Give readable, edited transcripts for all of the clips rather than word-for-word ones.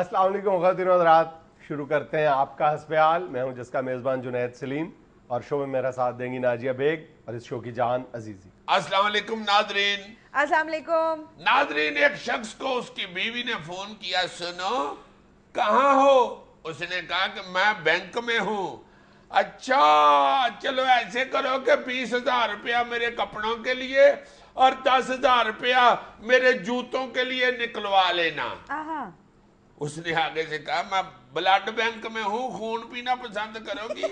السلام علیکم خواتین و حضرات، شروع کرتے ہیں آپ کا حسبیال۔ میں ہوں جس کا میزبان جنید سلیم، اور شو میں میرا ساتھ دیں گی ناجیہ بیگ اور اس شو کی جان عزیزی۔ السلام علیکم ناظرین۔ السلام علیکم ناظرین، ایک شخص کو اس کی بیوی نے فون کیا، سنو کہاں ہو؟ اس نے کہا کہ میں بینک میں ہوں۔ اچھا چلو ایسے کرو کہ 20,000 روپیہ میرے کپڑوں کے لیے اور 10,000 روپیہ میرے جوتوں کے لیے نکلوا لینا۔ اس نے آگے سے کہا میں بلڈ بینک میں ہوں، خون پینا پسند کرو گی؟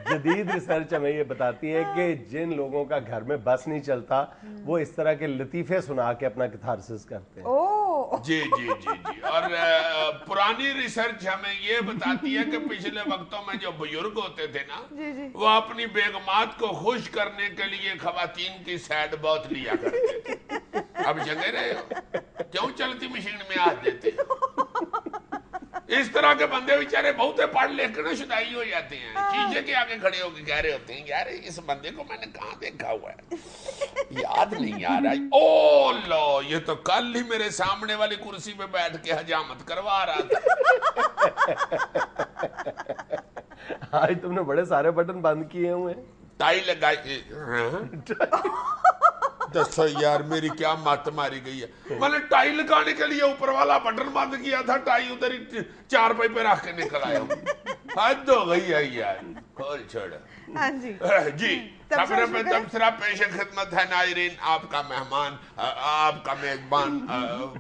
جدید ریسرچ ہمیں یہ بتاتی ہے کہ جن لوگوں کا گھر میں بس نہیں چلتا وہ اس طرح کے لطیفے سنا کے اپنا کتھارسس کرتے ہیں۔ جی جی جی جی اور پرانی ریسرچ ہمیں یہ بتاتی ہے کہ پچھلے وقتوں میں جو بزرگ ہوتے تھے نا، وہ اپنی بیگمات کو خوش کرنے کے لیے خواتین کی سیڈ بہت لیا کرتے تھے۔ اب جگہ رہے ہو کیوں چلتی مشین میں ہاتھ دیتے ہیں؟ اس طرح کے بندے بیچارے بہتے پڑھ لکھ کر شدائی ہو جاتے ہیں، شیشے کے آگے کھڑے ہو کے کہہ رہے ہوتے ہیں یار اس بندے کو میں نے کہاں دیکھا ہوا ہے، یاد نہیں آ رہا۔ او لو، یہ تو کل ہی میرے سامنے والی کرسی پہ بیٹھ کے حجامت کروا رہا تھا۔ آج تم نے بڑے سارے بٹن بند کیے ہوئے ہیں۔ ٹائی لگائی، دسو یار میری کیا مات ماری گئی ہے۔ میں نے ٹائی لگانے کے لیے اوپر والا بٹن بند کیا تھا، ٹائی ادھر ہی چارپائی پہ رکھ کے نکل آیا ہوں۔ حد ہو گئی ہے یار، کھول چھوڑا۔ جی خبر میں تبصرہ پیش خدمت ہے ناظرین، آپ کا مہمان، آپ کا میزبان،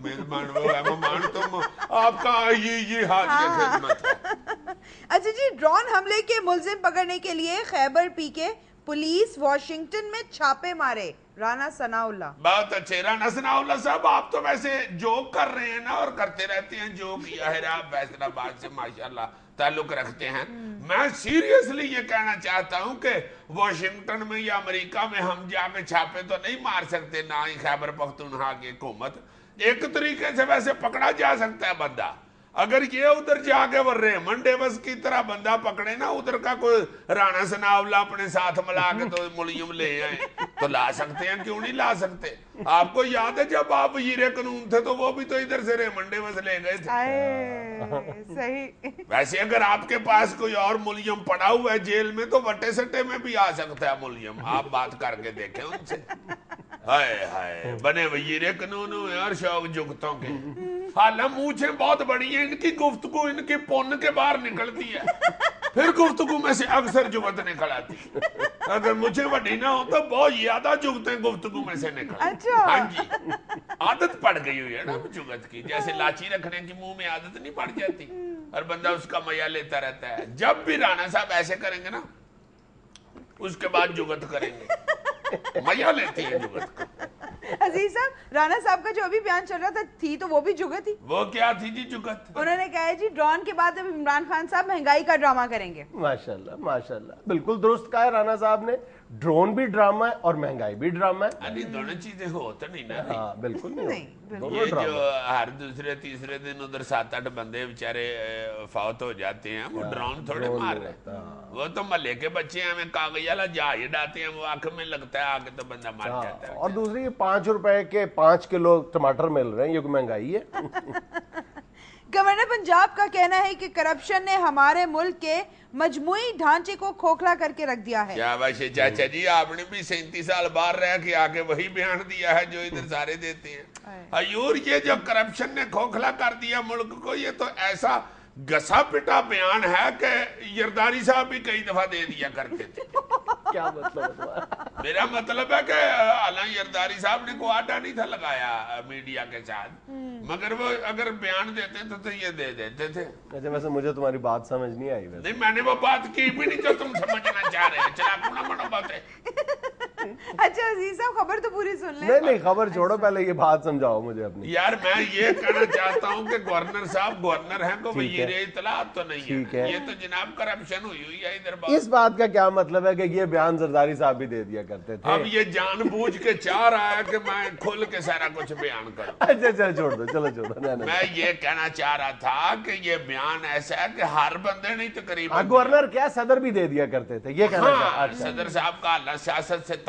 میزبان وہ ہے مہمان تم، آپ کا یہ حاضر خدمت ہے۔ اچھا جی، ڈرون حملے کے ملزم پکڑنے کے لیے خیبر پی کے پولیس واشنگٹن میں چھاپے مارے۔ رانا ثناء اللہ بہت اچھے۔ رانا ثناء اللہ صاحب، آپ تو ویسے جوک کر رہے ہیں نا اور کرتے رہتے ہیں جوک، یہ آپ فیصل آباد سے ماشاءاللہ تعلق رکھتے ہیں۔ میں سیریسلی یہ کہنا چاہتا ہوں کہ واشنگٹن میں یا امریکہ میں ہم جا کے چھاپے تو نہیں مار سکتے، نہ ہی خیبر پختونخوا کی حکومت۔ ایک طریقے سے ویسے پکڑا جا سکتا ہے بندہ، اگر یہ ادھر جا کے وہ ریمنڈ ڈیوس کی طرح بندہ پکڑے نا، ادھر کا کوئی رانا ثناء اللہ اپنے ساتھ ملا کے تو ملیم لے آئے تو لا سکتے ہیں، کیوں نہیں لا سکتے؟ آپ کو یاد ہے جب آپ وزیر قانون تھے تو وہ بھی تو ادھر سے ریمنڈ ڈیوس لے گئے تھے۔ صحیح۔ ویسے اگر آپ کے پاس کوئی اور ملیم پڑا ہوا ہے جیل میں تو وٹے سٹے میں بھی آ سکتا ہے ملیم، آپ بات کر کے دیکھیں ان سے۔ ہائے ہائے، بنے وزیر قانون ہوئے اور شوق جگتوں کے، حالہ مونچھیں بہت بڑی ہیں، ان کی گفتگو ان کی پون کے باہر نکلتی ہے، پھر گفتگو میں سے اکثر جگت نکل آتی۔ اگر مجھے وڈی نہ ہو تو بہت زیادہ جگتیں گفتگو میں سے نکل۔ ہاں جی، عادت پڑ گئی ہوئی ہے نا جگت کی، جیسے لاچی رکھنے کی منہ میں عادت نہیں پڑ جاتی اور بندہ اس کا مزہ لیتا رہتا ہے۔ جب بھی رانا صاحب ایسے کریں گے نا، اس کے بعد جگت کریں گے، مزہ لیتی ہے جگت کو۔ عزیز صاحب، رانا صاحب کا جو ابھی بیان چل رہا تھا تھی تو وہ بھی جگت تھی۔ وہ کیا تھی جی جگت؟ انہوں نے کہا ہے جی ڈرون کے بعد اب عمران خان صاحب مہنگائی کا ڈرامہ کریں گے۔ ماشاءاللہ ماشاءاللہ، بالکل درست کہا ہے رانا صاحب نے، ڈرون بھی ڈرامہ ہے اور مہنگائی بھی ڈرامہ ہے۔ یعنی دونوں چیزیں ہو تو نہیں نا۔ ہاں بالکل نہیں، یہ جو ہر دوسرے تیسرے دن ادھر 7-8 بندے بیچارے فوت ہو جاتے ہیں، وہ ڈرون تھوڑے مار رہے ہیں، وہ تو محلے کے بچے ہیں، ہمیں کاغذ والا جہاز ڈالتے ہیں، وہ آنکھ میں لگتا ہے آگے تو بندہ مر جاتا ہے۔ اور دوسری 5 روپے کے 5 کلو ٹماٹر مل رہے ہیں، یہ کوئی مہنگائی ہے؟ گورنر پنجاب کا کہنا ہے کہ کرپشن نے ہمارے ملک کے مجموعی ڈھانچے کو کھوکھلا کر کے رکھ دیا ہے۔ کیا باشے چاچا جی، آپ نے بھی 37 سال باہر رہ کے آگے وہی بیان دیا ہے جو ادھر سارے دیتے ہیں۔ حیور، یہ جو کرپشن نے کھوکھلا کر دیا ملک کو، یہ تو ایسا گسا پٹا بیان ہے کہ یرداری صاحب بھی کئی دفعہ دے دیا کرتے تھے۔ کیا مطلب ہے؟ میرا مطلب ہے کہ علامہ یرداری صاحب نے کوئی آٹا نہیں تھا لگایا میڈیا کے ساتھ، مگر وہ اگر بیان دیتے تھے تو یہ دے دیتے تھے۔ اچھا، ویسے مجھے تمہاری بات سمجھ نہیں آئی ویسے۔ نہیں، میں نے وہ بات کی بھی نہیں جو تم سمجھنا چاہ رہے ہیں، چلا کونہ بڑا بات ہے۔ اچھا عزیز صاحب، خبر تو پوری سن لیں۔ نہیں خبر چھوڑو، پہلے یہ بات سمجھاؤ مجھے اپنی۔ یار میں یہ کہنا چاہتا ہوں کہ گورنر صاحب گورنر ہیں، کوئی وزیر اطلاعات تو نہیں ہے، یہ تو جناب کرپشن ہوئی ہے ادھر بات۔ اس بات کا کیا مطلب ہے کہ یہ بیان زرداری صاحب بھی دے دیا کرتے تھے؟ اب یہ جان بوجھ کے چاہ رہا ہے کہ میں کھل کے سارا کچھ بیان کروں۔ اچھا چلو چھوڑ دو، چلو چھوڑ دو۔ میں یہ کہنا چاہ رہا تھا کہ یہ بیان ایسا ہے کہ ہر بندے نہیں تقریباً، گورنر کیا صدر بھی دے دیا کرتے تھے، یہ کہنا ہاں صدر صاحب کا اللہ سیاست سے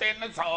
300,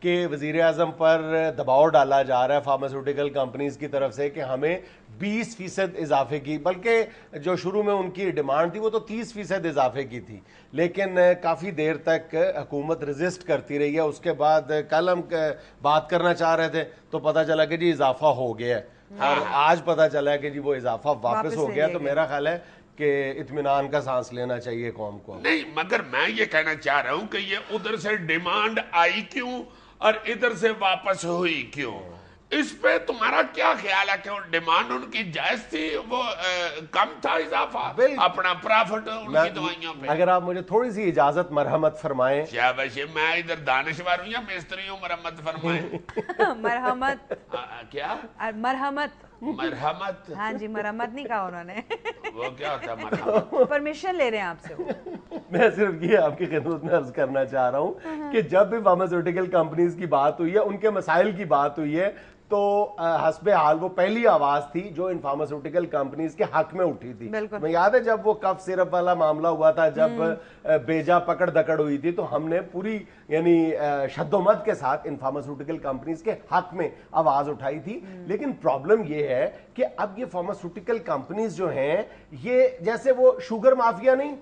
کہ وزیر اعظم پر دباؤ ڈالا جا رہا ہے فارماسیوٹیکل کمپنیز کی طرف سے کہ ہمیں 20% اضافے کی، بلکہ جو شروع میں ان کی ڈیمانڈ تھی وہ تو 30% اضافے کی تھی، لیکن کافی دیر تک حکومت ریزسٹ کرتی رہی ہے. اس کے بعد کل ہم بات کرنا چاہ رہے تھے تو پتہ چلا کہ جی اضافہ ہو گیا ہے، اور آج پتہ چلا ہے کہ جی وہ اضافہ واپس ہو گیا. تو میرا خیال ہے کہ اطمینان کا سانس لینا چاہیے قوم کو. نہیں، مگر میں یہ کہنا چاہ رہا ہوں کہ یہ ادھر سے ڈیمانڈ آئی کیوں اور ادھر سے واپس ہوئی کیوں؟ اس پہ تمہارا کیا خیال ہے کہ وہ ڈیمانڈ ان کی جائز تھی، وہ کم تھا اضافہ، اپنا پرافٹ ان کی دوائیوں پہ؟ اگر آپ مجھے تھوڑی سی اجازت مرحمت فرمائیں. شاباش، میں ادھر دانشور ہوں یا مستری ہوں؟ مرحمت فرمائیں. مرحمت کیا؟ مرحمت. مرحمت؟ ہاں جی، مرحمت نہیں کہا انہوں نے. وہ کیا ہوتا ہے مرحمت؟ پرمیشن لے رہے ہیں آپ سے. میں صرف یہ آپ کی خدمت میں عرض کرنا چاہ رہا ہوں کہ جب بھی فارماسیوٹیکل کمپنیز کی بات ہوئی ہے، ان کے مسائل کی بات ہوئی ہے، تو حسب حال وہ پہلی آواز تھی جو ان فارماسیوٹیکل کمپنیز کے حق میں اٹھی تھی. میں یاد ہے جب وہ کف سرپ والا معاملہ ہوا تھا، جب بیجا پکڑ دکڑ ہوئی تھی، تو ہم نے پوری یعنی شد و مد کے ساتھ ان فارماسیوٹیکل کمپنیز کے حق میں آواز اٹھائی تھی. لیکن پرابلم یہ ہے کہ اب یہ فارماسیوٹیکل کمپنیز جو ہیں، یہ جیسے وہ شوگر مافیا نہیں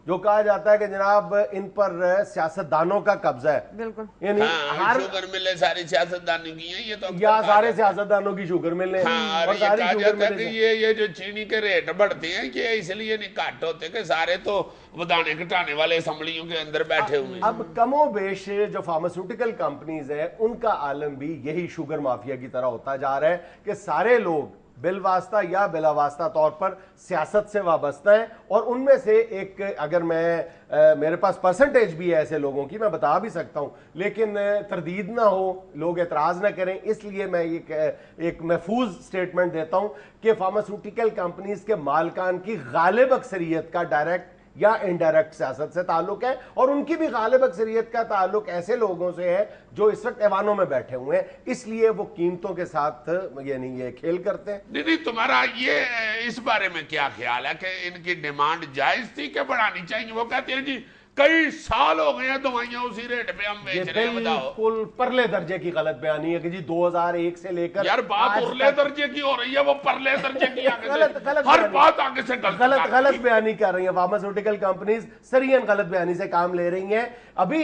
جو کہا جاتا ہے کہ جناب ان پر سیاستدانوں کا قبضہ ہے. بالکل. یعنی ہر شوگر ملیں ساری سیاستدانوں کی ہیں، یہ تو یا سارے سیاستدانوں کی شوگر ملیں. اور یہ کہا جاتا ہے کہ یہ جو چینی کے ریٹ بڑھتے ہیں یہ اس لیے نہیں کٹ ہوتے کہ سارے تو ودانے گھٹانے والے اسمبلیوں کے اندر بیٹھے ہوئے ہیں. اب کم و بیش جو فارماسیوٹیکل کمپنیز ہیں ان کا عالم بھی یہی شوگر مافیا کی طرح ہوتا جا رہا ہے کہ سارے لوگ بالواسطہ یا بلا واسطہ طور پر سیاست سے وابستہ ہیں. اور ان میں سے ایک، اگر میرے پاس پرسنٹیج بھی ہے ایسے لوگوں کی، میں بتا بھی سکتا ہوں، لیکن تردید نہ ہو، لوگ اعتراض نہ کریں، اس لیے میں ایک محفوظ سٹیٹمنٹ دیتا ہوں کہ فارماسیوٹیکل کمپنیز کے مالکان کی غالب اکثریت کا ڈائریکٹ یا انڈائریکٹ سیاست سے تعلق ہے، اور ان کی بھی غالب اکثریت کا تعلق ایسے لوگوں سے ہے جو اس وقت ایوانوں میں بیٹھے ہوئے ہیں. اس لیے وہ قیمتوں کے ساتھ یعنی یہ کھیل کرتے ہیں. نہیں، تمہارا یہ اس بارے میں کیا خیال ہے کہ ان کی ڈیمانڈ جائز تھی کہ بڑھانی چاہیے؟ وہ کہتے ہیں جی کئی سال ہو گئے ہیں دوائیاں اسی ریٹ پہ ہم بیچ رہے ہیں. بتاؤ، بالکل پرلے درجے کی غلط بیانی ہے کہ جی 2001 سے لے کر یار بات پرلے درجے کی ہو رہی ہے، وہ پرلے درجے کی آگے سے ہر بات آگے سے غلط بیانی کر رہی ہیں. فارماسیوٹیکل کمپنیز سرین غلط بیانی سے کام لے رہی ہیں. ابھی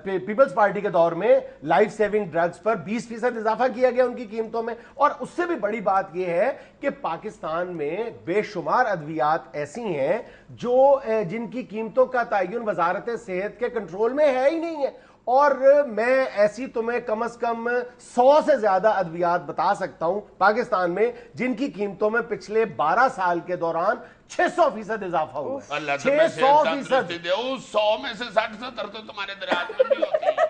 پیپلز پارٹی کے دور میں لائف سیونگ ڈرگز پر 20% اضافہ کیا گیا ان کی قیمتوں میں. اور اس سے بھی بڑی بات یہ ہے کہ پاکستان میں بے شمار ادویات ایسی ہیں جو جن کی قیمتوں کا تعین وزارت صحت کے کنٹرول میں ہے ہی نہیں ہے. اور میں ایسی تمہیں کم از کم 100 سے زیادہ ادویات بتا سکتا ہوں پاکستان میں جن کی قیمتوں میں پچھلے 12 سال کے دوران 600% اضافہ ہوا. 600%. 100 میں سے 60-70 تو تمہارے درآمد میں بھی ہوتی ہے.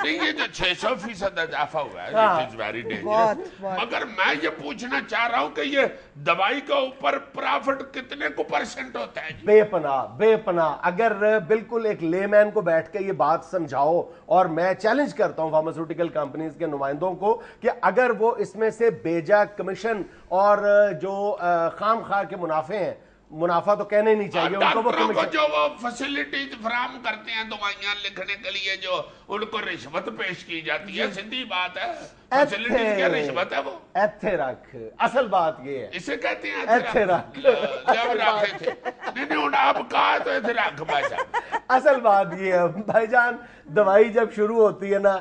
یہ جو 600% اضافہ ہوا ہے it is very dangerous. مگر میں یہ پوچھنا چاہ رہا ہوں کہ یہ دوائی کے اوپر پرافٹ کتنے کو پرسنٹ ہوتا ہے؟ بے پناہ. اگر بالکل ایک لے مین کو بیٹھ کے یہ بات سمجھاؤ، اور میں چیلنج کرتا ہوں فارماسیوٹیکل کمپنیز کے نمائندوں کو کہ اگر وہ اس میں سے بیجا کمیشن اور جو خام خواہ کے منافع ہیں، منافع تو کہنے نہیں چاہیے ان کو، ڈاکٹروں کو جو وہ فیسلٹیز فراہم کرتے ہیں دوائیاں لکھنے کے لیے، جو ان کو رشوت پیش کی جاتی ہے، سیدھی بات ہے فیسلٹیز کیا رشوت ہے؟ وہ ایتھے رکھ. اصل بات یہ ہے، اسے کہتے ہیں ایتھے رکھ. جب رکھے تھے نہیں آپ کہا تو ایتھے رکھ بھائی صاحب. اصل بات یہ ہے بھائی جان، دوائی جب شروع ہوتی ہے نا،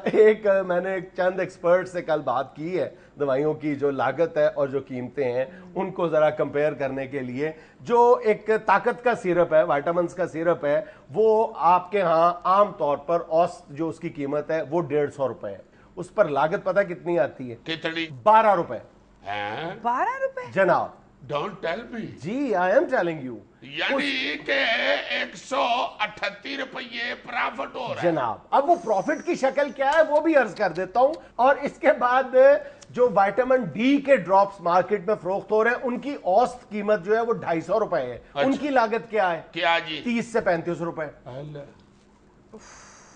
میں نے چند ایکسپرٹ سے کل بات کی ہے دوائیوں کی جو لاگت ہے اور جو قیمتیں ہیں ان کو ذرا کمپیئر کرنے کے لیے. جو ایک طاقت کا سیرپ ہے، وائٹامنز کا سیرپ ہے، وہ آپ کے ہاں عام طور پر اوسط جو اس کی قیمت ہے وہ 150 روپے ہے. اس پر لاگت پتہ کتنی آتی ہے؟ کتنی؟ 12 روپے. 12 روپے جناب؟ Don't tell me. جی آئی ایم ٹیلنگ یو. یعنی کہ 138 روپے پرافٹ ہو رہا ہے جناب. اب وہ پروفٹ کی شکل کیا ہے وہ بھی عرض کر دیتا ہوں. اور اس کے بعد جو وائٹامن ڈی کے ڈراپس مارکیٹ میں فروخت ہو رہے ہیں ان کی اوسط قیمت جو ہے وہ 250 روپے ہے. ان کی لاگت کیا ہے؟ کیا جی؟ 30 سے 35 روپے.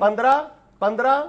15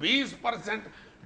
20%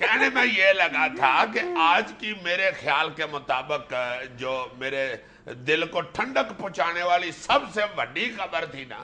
کہنے میں یہ لگا تھا کہ آج کی میرے خیال کے مطابق جو میرے دل کو ٹھنڈک پہنچانے والی سب سے بڑی خبر تھی نا،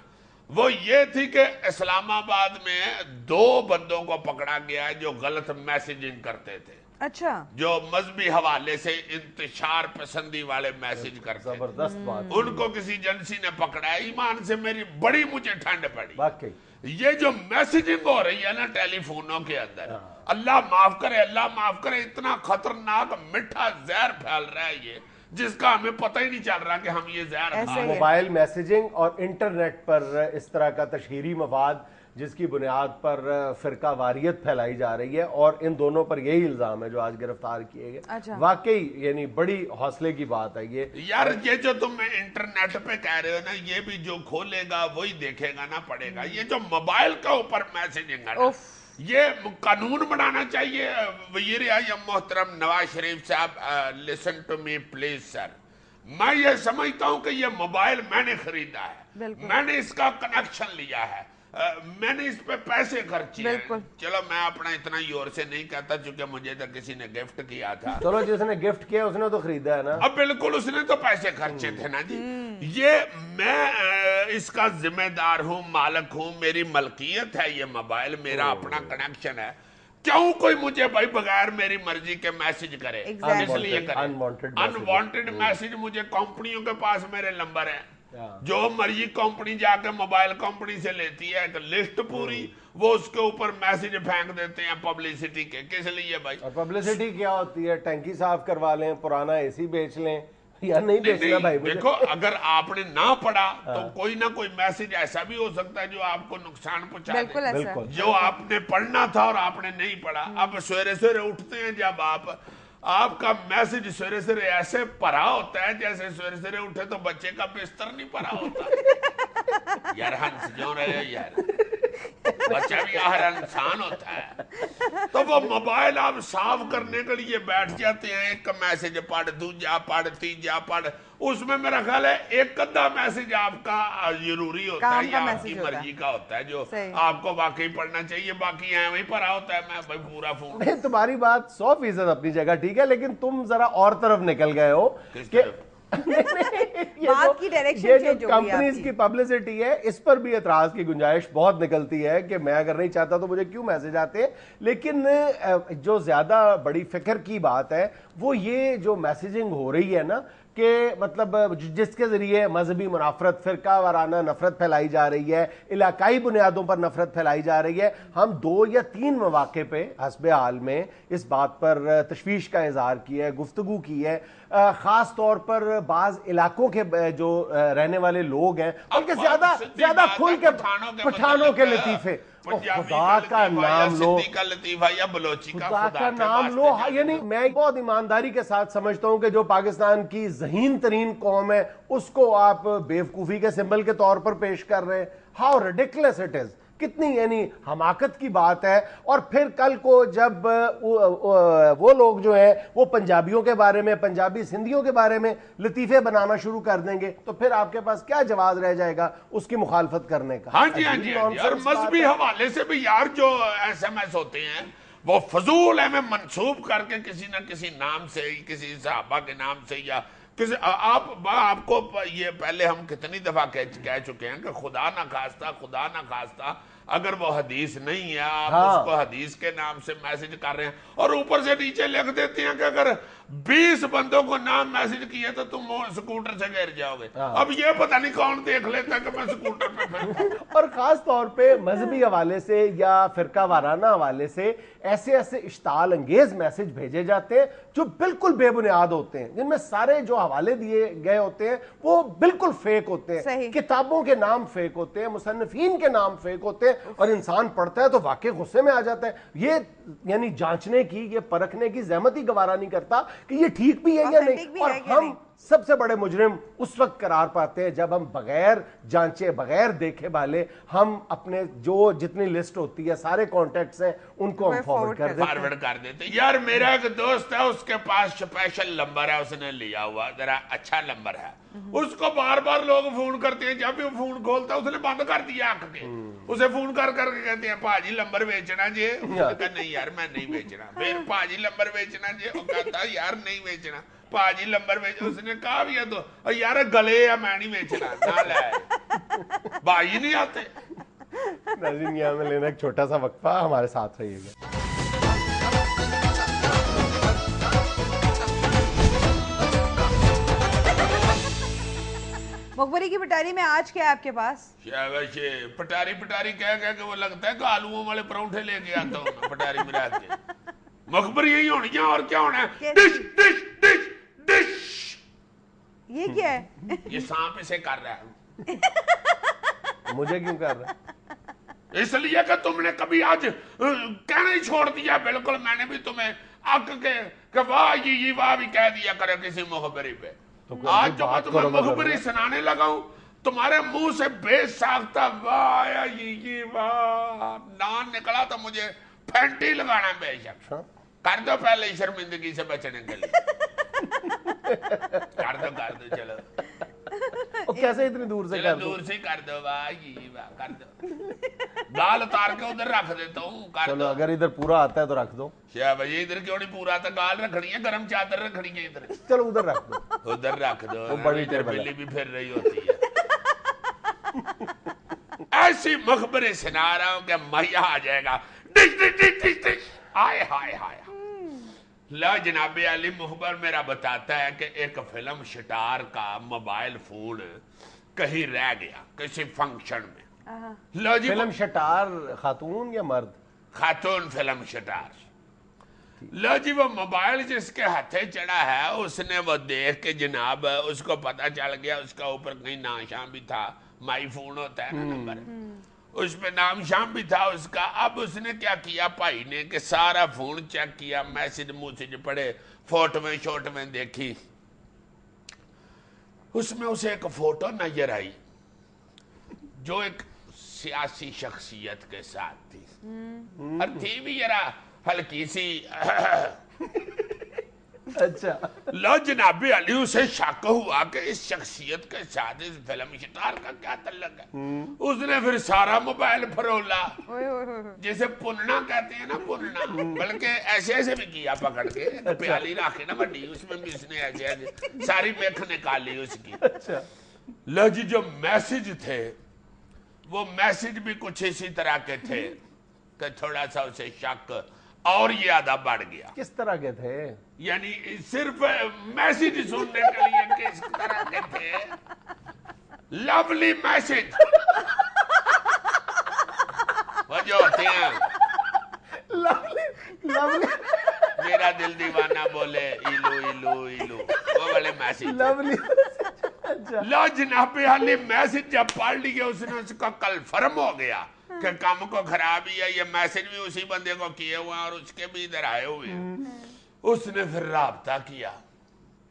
وہ یہ تھی کہ اسلام آباد میں 2 بندوں کو پکڑا گیا ہے جو غلط میسیجنگ کرتے تھے، اچھا، جو مذہبی حوالے سے انتشار پسندی والے میسج کرتے تھے. زبردست بات. ان کو کسی ایجنسی نے پکڑا ہے. ایمان سے میری بڑی مجھے ٹھنڈ پڑی. واقعی یہ جو میسیجنگ ہو رہی ہے نا ٹیلی فونوں کے اندر، اللہ معاف کرے، اللہ معاف کرے، اتنا خطرناک میٹھا زہر پھیل رہا ہے یہ، جس کا ہمیں پتہ ہی نہیں چل رہا کہ ہم یہ زہر کھا رہے ہیں. موبائل میسیجنگ اور انٹرنیٹ پر اس طرح کا تشہیری مواد جس کی بنیاد پر فرقہ واریت پھیلائی جا رہی ہے، اور ان دونوں پر یہی الزام ہے جو آج گرفتار کیے گئے. واقعی یعنی بڑی حوصلے کی بات ہے یہ. یار یہ جو تم انٹرنیٹ پہ کہہ رہے ہو نا، یہ بھی جو کھولے گا وہی دیکھے گا نا پڑے گا. یہ جو موبائل کے اوپر میسیجنگ ہے نا، یہ قانون بنانا چاہیے. وزیر اعظم محترم نواز شریف صاحب، listen to me please sir. میں یہ سمجھتا ہوں کہ یہ موبائل میں نے خریدا ہے، میں نے اس کا کنیکشن لیا ہے، میں نے اس پہ پیسے خرچے ہیں. چلو میں اپنا اتنا یور سے نہیں کہتا چونکہ مجھے تو کسی نے گفٹ کیا تھا. چلو جس نے گفٹ کیا اس نے تو خریدا ہے نا. اب بالکل اس نے تو پیسے خرچے تھے نا جی. یہ میں اس کا ذمہ دار ہوں، مالک ہوں، میری ملکیت ہے یہ موبائل، میرا اپنا کنیکشن ہے. کیوں کوئی مجھے بھائی بغیر میری مرضی کے میسج کرے؟ اس لیے کرے انوانٹڈ میسج. مجھے کمپنیوں کے پاس میرے نمبر ہیں، جو مرضی کمپنی جا کے موبائل کمپنی سے لیتی ہے ایک لسٹ پوری، وہ اس کے اوپر میسج پھینک دیتے ہیں پبلسٹی کے. کس لیے بھائی؟ اور پبلسٹی کیا ہوتی ہے؟ ٹینکی صاف کروا لیں، پرانا اے سی بیچ لیں، یا نہیں بیچنا بھائی. دیکھو اگر آپ نے نہ پڑھا تو کوئی نہ کوئی میسج ایسا بھی ہو سکتا ہے جو آپ کو نقصان پہنچا دے، جو آپ نے پڑھنا تھا اور آپ نے نہیں پڑھا. اب سویرے سویرے اٹھتے ہیں جب آپ کا میسج سویرے سویرے ایسے پڑھا ہوتا ہے جیسے سویرے سویرے اٹھے تو بچے کا بستر نہیں پڑھا ہوتا. یار ہنس جو رہے یار، بچہ بھی ہر انسان ہوتا ہے. تو وہ موبائل آپ صاف کرنے کے لیے بیٹھ جاتے ہیں، ایک میسج پڑھ، دوجا پڑھ، تیجا پڑھ. اس میں میرا خیال ہے ایک ادھا میسج آپ کا ضروری ہوتا ہے یا آپ کی مرضی کا ہوتا ہے جو آپ کو واقعی پڑھنا چاہیے، باقی ایویں ہی پڑھا ہوتا ہے. میں بھائی پورا فون. تمہاری بات 100% اپنی جگہ ٹھیک ہے، لیکن تم ذرا اور طرف نکل گئے ہو کہ یہ جو کمپنیز کی پبلسٹی ہے اس پر بھی اعتراض کی گنجائش بہت نکلتی ہے کہ میں اگر نہیں چاہتا تو مجھے کیوں میسج آتے ہیں. لیکن جو زیادہ بڑی فکر کی بات ہے وہ یہ جو میسیجنگ ہو رہی ہے نا، کہ مطلب جس کے ذریعے مذہبی منافرت، فرقہ وارانہ نفرت پھیلائی جا رہی ہے، علاقائی بنیادوں پر نفرت پھیلائی جا رہی ہے. ہم 2 یا 3 مواقع پہ حسب حال میں اس بات پر تشویش کا اظہار کیا ہے، گفتگو کی ہے. خاص طور پر بعض علاقوں کے جو رہنے والے لوگ ہیں ان کے زیادہ کھل کے پٹھانوں کے لطیفے. خدا کا نام لو، خدا کا نام لو. یعنی میں بہت ایمانداری کے ساتھ سمجھتا ہوں کہ جو پاکستان کی ذہین ترین قوم ہے اس کو آپ بیوقوفی کے سمبل کے طور پر پیش کر رہے ہیں. How ridiculous it is. کتنی یعنی حماقت کی بات ہے. اور پھر کل کو جب وہ لوگ جو ہیں وہ پنجابیوں کے بارے میں، پنجابی سندھیوں کے بارے میں لطیفے بنانا شروع کر دیں گے تو پھر آپ کے پاس کیا جواز رہ جائے گا اس کی مخالفت کرنے کا؟ ہاں جی ہاں جی. اور مذہبی حوالے سے بھی یار جو ایس ایم ایس ہوتے ہیں وہ فضول میں منسوب کر کے کسی نہ کسی نام سے، کسی صحابہ کے نام سے یا کسی آپ کو یہ پہلے ہم کتنی دفعہ کہہ چکے ہیں کہ خدا نہ خواستہ اگر وہ حدیث نہیں ہے آپ اس کو حدیث کے نام سے میسج کر رہے ہیں اور اوپر سے نیچے لکھ دیتے ہیں کہ اگر 20 بندوں کو نام میسج کیے تو تم سکوٹر سے گر جاؤ گے. اب یہ پتہ نہیں کون دیکھ لیتا کہ میں سکوٹر پہ پھروں. اور خاص طور پہ مذہبی حوالے سے یا فرقہ وارانہ حوالے سے ایسے اشتعال انگیز میسج بھیجے جاتے ہیں جو بالکل بے بنیاد ہوتے ہیں، جن میں سارے جو حوالے دیے گئے ہوتے ہیں وہ بالکل فیک ہوتے ہیں. کتابوں کے نام فیک ہوتے ہیں، مصنفین کے نام فیک ہوتے ہیں، اور انسان پڑھتا ہے تو واقعی غصے میں آ جاتا ہے. یہ یعنی جانچنے کی، یہ پرکھنے کی زحمت ہی گوارا نہیں کرتا کہ یہ ٹھیک بھی ہے یا نہیں. اور ہم سب سے بڑے مجرم اس وقت قرار پاتے ہیں جب ہم بغیر جانچے، بغیر دیکھے بھالے ہم اپنے جو جتنی لسٹ ہوتی ہے، سارے کانٹیکٹس ہیں، ان کو ہم فارورڈ کر دیتے. یار میرا ایک دوست ہے، اس کے پاس اسپیشل نمبر ہے، اس نے لیا ہوا ذرا اچھا نمبر ہے. اس کو بار بار لوگ فون کرتے ہیں، جب بھی وہ فون کھولتا ہے اس نے بند کر دیا آنکھ کے. اسے فون کر کر کے کہتے ہیں پاجی لمبر بیچنا جی، کہتا نہیں یار میں نہیں بیچنا، پھر پاجی لمبر بیچنا جی، وہ کہتا یار نہیں بیچنا، پاجی لمبر بیچ، اس نے کہا بھی ہے تو یار گلے یا میں نہیں بیچنا، نہ لائے بھائی نہیں آتے۔ ناظرین یہاں میں لینا ایک چھوٹا سا وقفہ، ہمارے ساتھ رہیے گا۔ مقبری کی پٹاری میں آج کیا ہے آپ کے پاس؟ ویسے پٹاری پٹاری کہہ کہ وہ لگتا ہے کہ آلووں والے پرونٹھے لے کے آتا ہوں پٹاری میں رہ کے۔ مخبری یہی ہونی ہے اور کیا ہونا ہے؟ Dish dish dish dish. یہ کیا ہے؟ یہ سانپ اسے کر رہا ہے۔ مجھے کیوں کر رہا ہے؟ اس لیے کہ تم نے کبھی آج کہنا ہی چھوڑ دیا، بالکل میں نے بھی تمہیں اک کے کہ واہ یہ واہ بھی کہہ دیا کرے کسی مخبری پہ۔ آج جو میں تمہیں مخبری سنانے لگا ہوں تمہارے منہ سے بے ساختہ واہ یہ واہ نان نکلا تو مجھے پھینٹی لگانا بے شک۔ کر دو پہلے شرمندگی سے بچنے کے لیے، کر دو چلو کیسے اتنی دور سے کر دو؟ دور سے کر دو واہ یہ واہ کر دو، گال اتار کے ادھر رکھ دیتا ہوں، کر چلو دو۔ اگر ادھر پورا آتا ہے تو رکھ دو۔ شاہ بھائی ادھر کیوں نہیں پورا آتا؟ گال رکھنی ہے، گرم چادر رکھنی ہے ادھر، چلو ادھر رکھ دو، ادھر رکھ دو، بڑی ادھر ٹیبل ہے۔ بلی بھی پھر رہی ہوتی ہے۔ ایسی مخبریں سنا رہا ہوں کہ مہیا آ جائے گا، dish dish dish dish dish, آئے ہائے ہائے۔ لا جناب علی مخبر میرا بتاتا ہے کہ ایک فلم سٹار کا موبائل فون کہیں رہ گیا کسی فنکشن میں۔ لو جی فلم شٹار خاتون یا مرد؟ خاتون فلم سٹار۔ لو جی وہ موبائل جس کے ہاتھے چڑھا ہے اس نے وہ دیکھ کے جناب اس کو پتا چل گیا، اس کا اوپر کہیں نام شام بھی تھا، مائی فون ہوتا ہے نا نمبر، اس پہ نام شام بھی تھا اس کا۔ اب اس نے کیا کیا بھائی نے کہ سارا فون چیک کیا، میسج موسج پڑھے، فوٹو میں شوٹ میں دیکھی، اس میں اسے ایک فوٹو نظر آئی جو ایک سیاسی شخصیت کے ساتھ تھی، اور تھی بھی ذرا ہلکی سی۔ اچھا لو جناب علی اسے شک ہوا کہ اس شخصیت کے ساتھ اس فلم سٹار کا کیا تعلق ہے۔ اس نے پھر سارا موبائل پھرولا، جسے پننا کہتے ہیں نا، پننا، بلکہ ایسے ایسے بھی کیا پکڑ کے پیالی راکھی نا بڑی، اس میں بھی اس نے ایسے ایسے ساری میکھ نکالی اس کی۔ لو جی جو میسج تھے وہ میسج بھی کچھ اسی طرح کے تھے کہ تھوڑا سا اسے شک اور یہ آدھا بڑھ گیا۔ کس طرح کے تھے؟ یعنی صرف میسج سننے کے لیے کس طرح کے تھے؟ لولی میسج وہ جو ہوتے ہیں میرا دل دیوانہ بولے ایلو ایلو ایلو، وہ والے میسج۔ لو جناب علی میسج جب پڑھ لیا اس نے، اس کا کنفرم ہو گیا کہ کام کو خراب ہی ہے، یہ میسج بھی اسی بندے کو کیے ہوئے ہیں اور اس کے بھی ادھر آئے ہوئے ہیں۔ اس نے پھر رابطہ کیا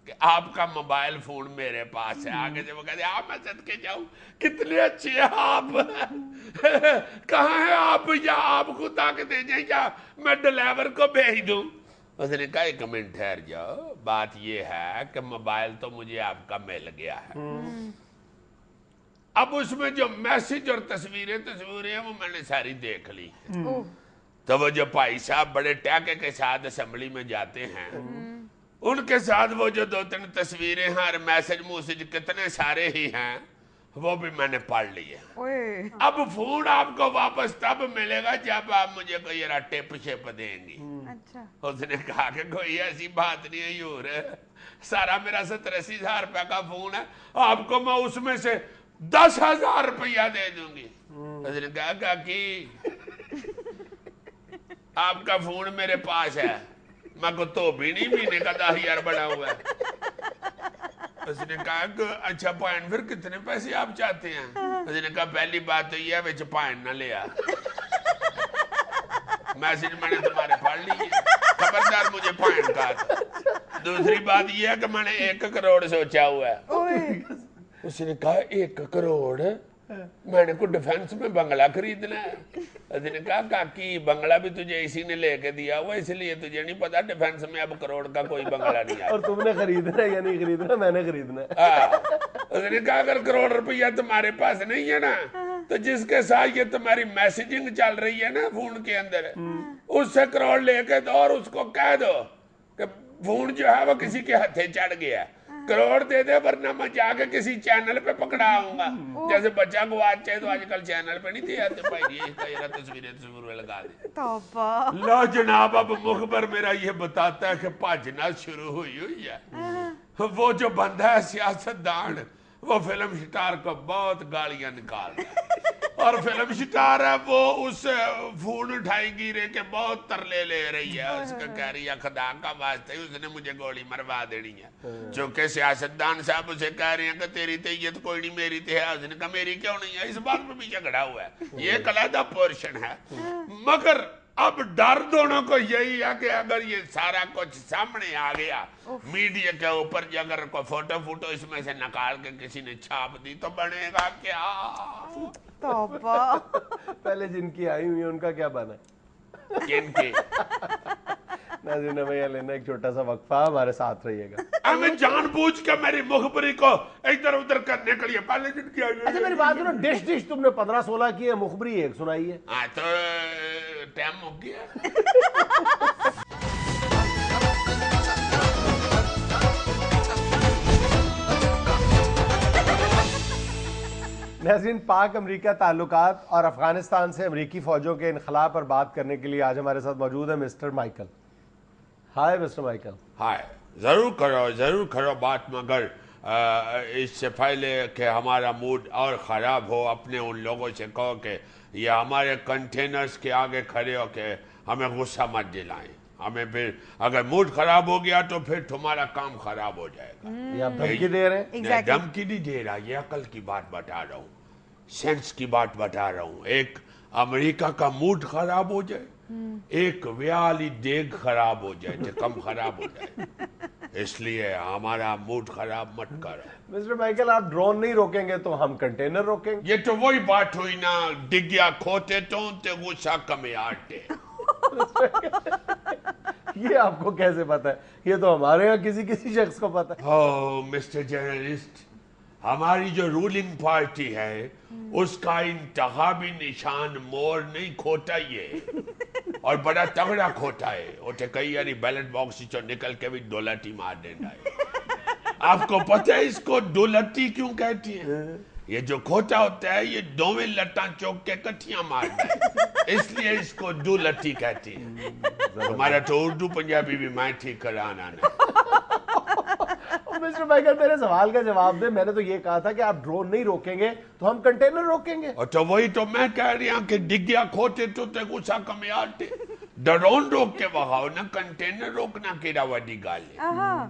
کہ آپ کا موبائل فون میرے پاس ہے۔ آگے سے وہ کہتے ہیں آپ میں صدقے جاؤں کتنے اچھے ہیں آپ، کہاں ہیں آپ، یا آپ خود آ کے دے جائیں یا میں ڈرائیور کو بھیج دوں۔ اس نے کہا ایک منٹ ٹھہر جاؤ، بات یہ ہے کہ موبائل تو مجھے آپ کا مل گیا ہے، اب اس میں جو میسج اور تصویریں ہیں وہ میں نے ساری دیکھ لی۔ تو وہ جو بھائی صاحب بڑے ٹیکے کے ساتھ اسمبلی میں جاتے ہیں، ان کے ساتھ وہ جو 2-3 تصویریں ہیں اور میسج کتنے سارے ہی ہیں وہ بھی میں نے پڑھ لیے۔ اب فون آپ کو واپس تب ملے گا جب آپ مجھے کوئی ٹپ شپ دیں گی۔ اس نے کہا کہ کوئی ایسی بات نہیں ہے یور، سارا میرا 70-80 ہزار روپے کا فون ہے، آپ کو میں اس میں سے 10,000 روپیہ دے دوں گی۔ اس نے کہا کہ آپ کا فون میرے پاس ہے، میں کو تو بھی نہیں مہینے کا 10,000 بڑا ہوا ہے۔ اس نے کہا کہ اچھا پوائنٹ پھر کتنے پیسے آپ چاہتے ہیں؟ اس نے کہا پہلی بات تو یہ ہے وچ پوائنٹ نہ لیا، میسج میں نے تمہارے پڑھ لی ہے، خبردار مجھے پوائنٹ کہا تھا۔ دوسری بات یہ ہے کہ میں نے 1 کروڑ سوچا ہوا ہے۔ اس نے کہا 1 کروڑ، میں نے کو ڈیفنس میں بنگلہ خریدنا ہے۔ اس نے کہا کاکی بنگلہ بھی تجھے اسی نے لے کے دیا ہوا، اس لیے تجھے نہیں پتا ڈیفنس میں اب کروڑ کا کوئی بنگلہ نہیں آیا، اور تم نے خریدنا ہے یا نہیں خریدنا؟ میں نے خریدنا ہے۔ اس نے کہا اگر کروڑ روپیہ تمہارے پاس نہیں ہے نا تو جس کے ساتھ یہ تمہاری میسیجنگ چل رہی ہے نا فون کے اندر اس سے کروڑ لے کے دو اور اس کو کہہ دو کہ فون جو ہے وہ کسی کے ہتھے چڑھ گیا ہے، کروڑ دے دے ورنہ میں جا کے کسی چینل پہ پکڑا آؤں گا. جیسے بچہ کو آج چاہے تو آج کل چینل پہ نہیں دے آتے بھائی یہ تصویریں لگا دے. توبہ. لو جناب اب مخبر میرا یہ بتاتا ہے کہ بھاجنا شروع ہوئی ہے. وہ جو بندہ ہے سیاستدان وہ فلم سٹار کو بہت گالیاں نکال رہا ہے اور فلم سٹار ہے وہ اس فون اٹھائی گیرے کے بہت ترلے لے رہی ہے. اس کا کہہ رہی ہے خدا کا واسطے اس نے مجھے گولی مروا دینی ہے. چونکہ سیاستدان صاحب اسے کہہ رہے ہیں کہ تیری طیت کوئی نہیں میری تو ہے. اس نے کہا میری کیوں نہیں ہے. اس بات پہ بھی جھگڑا ہوا ہے. یہ ایک علیحدہ پورشن ہے. مگر اب ڈر دونوں کو یہی ہے کہ اگر یہ سارا کچھ سامنے آ گیا میڈیا کے اوپر اگر کوئی فوٹو اس میں سے نکال کے کسی نے چھاپ دی تو بنے گا کیا. توبہ. پہلے جن کی آئی ہوئی ان کا کیا بنا؟ کن کی؟ ناظرین ہمیں لینا ایک چھوٹا سا وقفہ، ہمارے ساتھ رہیے گا. ہمیں جان بوجھ کے میری مخبری کو ادھر ادھر کرنے کے لیے پہلے جن کی آئی ہوئی. اچھا میری بات سنو، ڈش تم نے 15-16 کی ہے، مخبری ایک سنائی ہے. ہاں تو ٹائم ہو گیا. ناظرین، پاک امریکہ تعلقات اور افغانستان سے امریکی فوجوں کے انخلاء پر بات کرنے کے لیے آج ہمارے ساتھ موجود ہے مسٹر مائیکل. ہائے مسٹر مائیکل. ہائے، ضرور کرو بات، مگر اس سے پہلے کہ ہمارا موڈ اور خراب ہو اپنے ان لوگوں سے کہو کہ یہ ہمارے کنٹینرز کے آگے کھڑے ہو کہ ہمیں غصہ مت دلائیں. ہمیں پھر اگر موڈ خراب ہو گیا تو پھر تمہارا کام خراب ہو جائے گا. یہ آپ دھمکی دے رہے ہیں؟ میں دھمکی نہیں دے رہا، یہ عقل کی بات بتا رہا ہوں، سینس کی بات بتا رہا ہوں. ایک امریکہ کا موڈ خراب ہو جائے، ایک ویالی دیگ خراب ہو جائے تو کم خراب ہو جائے. اس لیے ہمارا موڈ خراب مت کرو. مسٹر مائیکل آپ ڈرون نہیں روکیں گے تو ہم کنٹینر روکیں گے. یہ تو وہی بات ہوئی نا، ڈگیا کھوتے تو تے غصہ کمے آٹے. یہ آپ کو کیسے پتا ہے؟ یہ تو ہمارے یہاں کسی شخص کو پتا ہے. او مسٹر جرنلسٹ، ہماری جو رولنگ پارٹی ہے اس کا انتخابی نشان مور نہیں کھوتا یہ، اور بڑا تگڑا کھوتا ہے. وہ کئی یعنی بیلٹ باکس چو نکل کے بھی ڈولٹی مار دینا ہے. آپ کو پتہ ہے اس کو ڈولٹی کیوں کہتی ہے؟ یہ جو کھوتا ہوتا ہے یہ دوویں لٹاں چوک کے کٹھیاں مارتا ہے، اس لیے اس کو ڈولٹی کہتی ہے. ہمارا تو اردو پنجابی بھی میں ٹھیک کرانا ہے. مسٹر مائیکل میرے سوال کا جواب دے. میں نے تو یہ کہا تھا کہ آپ ڈرون نہیں روکیں گے تو ہم کنٹینر روکیں گے. اور تو وہی تو میں کہہ رہی ہوں کہ ڈگیا کھوتے تو تے غصہ کمے آٹے. ڈرون روک کے بغاؤ نہ کنٹینر روکنا کیڑا وڈی گال ہے.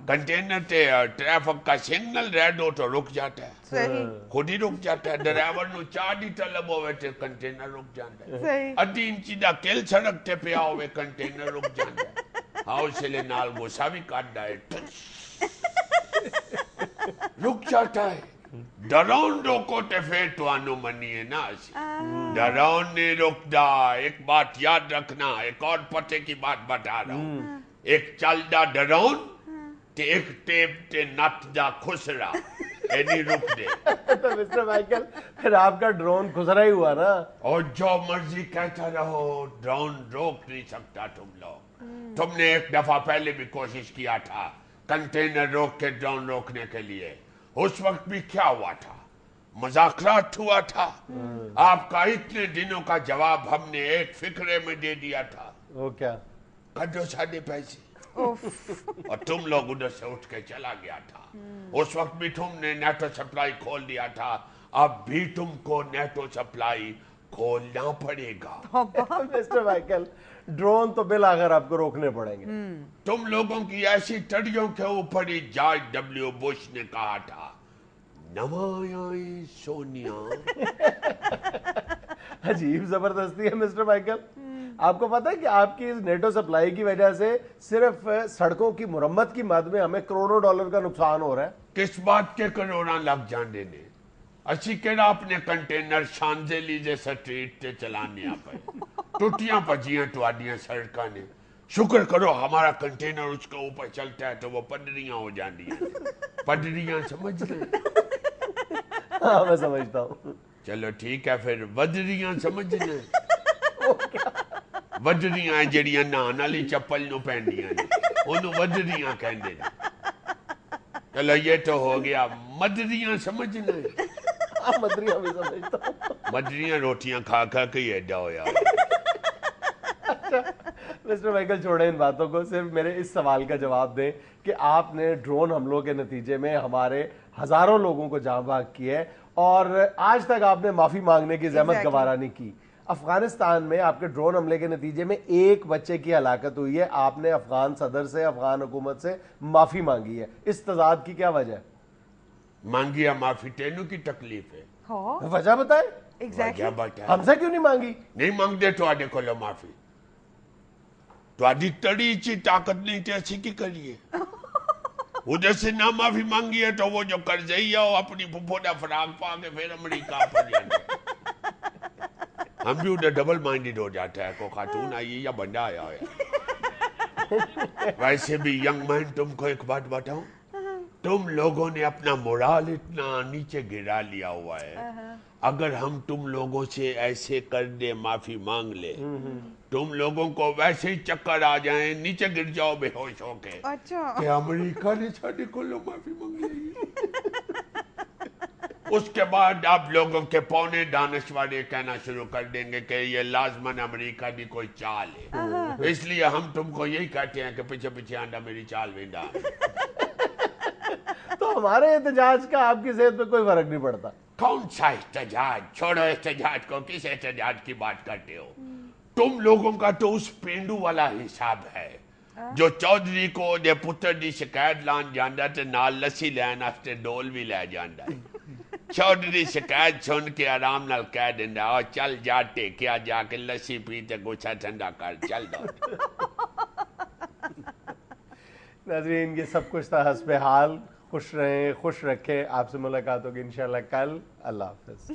کنٹینر تے ٹریفک کا سگنل ریڈ ہو تو رک جاتا ہے، خود ہی رک جاتا ہے. ڈرائیور نو چاڑی طلب ہوئے تے کنٹینر رک جاتا ہے. ادھی انچی دا کل سڑک تے پیا ہوئے کنٹینر رک جاتا ہے. حوصلے نال غصہ بھی کاٹدا ہے، رک جاتا ہے. ڈرون روکو تے پھر توانو منیے نا اسی. ڈرون نہیں رکدا. ایک بات یاد رکھنا، ایک اور پتے کی بات بتا رہا ہوں. ایک چلدا ڈرون تے ایک ٹیپ تے نٹ دا خسرا، اے نہیں رک دے. تو مسٹر مائیکل پھر آپ کا ڈرون خسرا ہی ہوا نا. اور جو مرضی کہتا رہو، ڈرون روک نہیں سکتا تم لوگ. تم نے ایک دفعہ پہلے بھی کوشش کیا تھا کنٹینر روک کے ڈرون روکنے کے لیے. اس وقت بھی کیا ہوا تھا؟ مذاکرات ہوا تھا. آپ کا اتنے دنوں کا جواب ہم نے ایک فکرے میں دے دیا تھا. وہ کیا؟ کڈو ساڑھے پیسے. اور تم لوگ ادھر سے اٹھ کے چلا گیا تھا. اس وقت بھی تم نے نیٹو سپلائی کھول دیا تھا. اب بھی تم کو نیٹو سپلائی کھولنا پڑے گا. مسٹر مائیکل ڈرون تو بالآخر آپ کو روکنے پڑیں گے. تم لوگوں کی ایسی ٹڑیوں کے اوپر ہی جارج ڈبلیو بش نے کہا تھا نمایاں سونیا. عجیب زبردستی ہے مسٹر مائیکل. آپ کو پتا ہے کہ آپ کی اس نیٹو سپلائی کی وجہ سے صرف سڑکوں کی مرمت کی مد میں ہمیں کروڑوں ڈالر کا نقصان ہو رہا ہے. کس بات کے کروڑاں لگ جانے نے؟ اسی کہڑا اپنے کنٹینر شانزے لیجے سٹریٹ تے چلانے آ پائے. ٹوٹیاں پجیاں تو آدیاں سڑکاں نے. شکر کرو ہمارا کنٹینر اس کے اوپر چلتا ہے تو وہ پڈریاں ہو جاندی ہیں. پڈریاں سمجھ لیں. ہاں میں سمجھتا ہوں. چلو ٹھیک ہے پھر وجریاں سمجھنے وجریاں جڑیاں نان والی چپل نو پہنیاں نے انہوں وجریاں کہندے نے چلو یہ تو ہو گیا مدریاں سمجھنا مدریاں بھی سمجھتا ہوں. مدریاں روٹیاں کھا کھا کے ہی ایڈا ہویا مسٹر مائیکل چھوڑیں ان باتوں کو, صرف میرے اس سوال کا جواب دیں کہ آپ نے ڈرون حملوں کے نتیجے میں ہمارے ہزاروں لوگوں کو جاں بحق کی ہے اور آج تک آپ نے معافی مانگنے کی زحمت گوارا نہیں کی. افغانستان میں آپ کے ڈرون حملے کے نتیجے میں ایک بچے کی ہلاکت ہوئی ہے, آپ نے افغان صدر سے, افغان حکومت سے معافی مانگی ہے, اس تضاد کی کیا وجہ ہے؟ مانگیا معافی تینوں کی تکلیف ہے وجہ بتائیں. وجہ بتا ہم سے کیوں نہیں مانگی؟ نہیں مانگتے تواڈے کولو معافی تواڈی تڑی چی طاقت نہیں تے اسی کی کریے وہ جیسے نہ معافی مانگی ہے تو وہ جو کرزئی ہے وہ اپنی پھوپھوڑا فراق پا کے پھر امریکہ پر جانے ہم بھی ادھر ڈبل مائنڈڈ ہو جاتا ہے, کوئی خاتون آئی ہے یا بندہ آیا ہے. ویسے بھی ینگ مین تم کو ایک بات بتاؤں, تم لوگوں نے اپنا مورال اتنا نیچے گرا لیا ہوا ہے. اگر ہم تم لوگوں سے ایسے کر دے معافی مانگ لے تم لوگوں کو ویسے ہی چکر آ جائیں, نیچے گر جاؤ بے ہوش ہو کے کہ امریکہ نے ساڈے کولو معافی مانگ لی. اس کے بعد آپ لوگوں کے پونے دانش والے کہنا شروع کر دیں گے کہ یہ لازماً امریکہ کی کوئی چال ہے, اس لیے ہم تم کو یہی کہتے ہیں کہ پیچھے پیچھے آنڈا میری چال وینڈا. تو ہمارے احتجاج کا آپ کی صحت پہ کوئی فرق نہیں پڑتا. کون سا احتجاج؟ چھوڑو احتجاج کو, کس احتجاج کی بات کرتے ہو؟ تم لوگوں کا تو اس پینڈو والا حساب ہے جو چودھری کو دے پتر دی شکایت لان جاندا تے نال لسی لین واسطے ڈول بھی لے جاندا. چودھری شکایت سن کے آرام نال کہہ دیندا او چل جا ٹیکیا جا کے لسی پی تے گچھا ٹھنڈا کر چل دو. ناظرین یہ سب کچھ تھا حسب حال. خوش رہیں, خوش رکھیں. آپ سے ملاقات ہوگی انشاءاللہ کل. اللہ حافظ.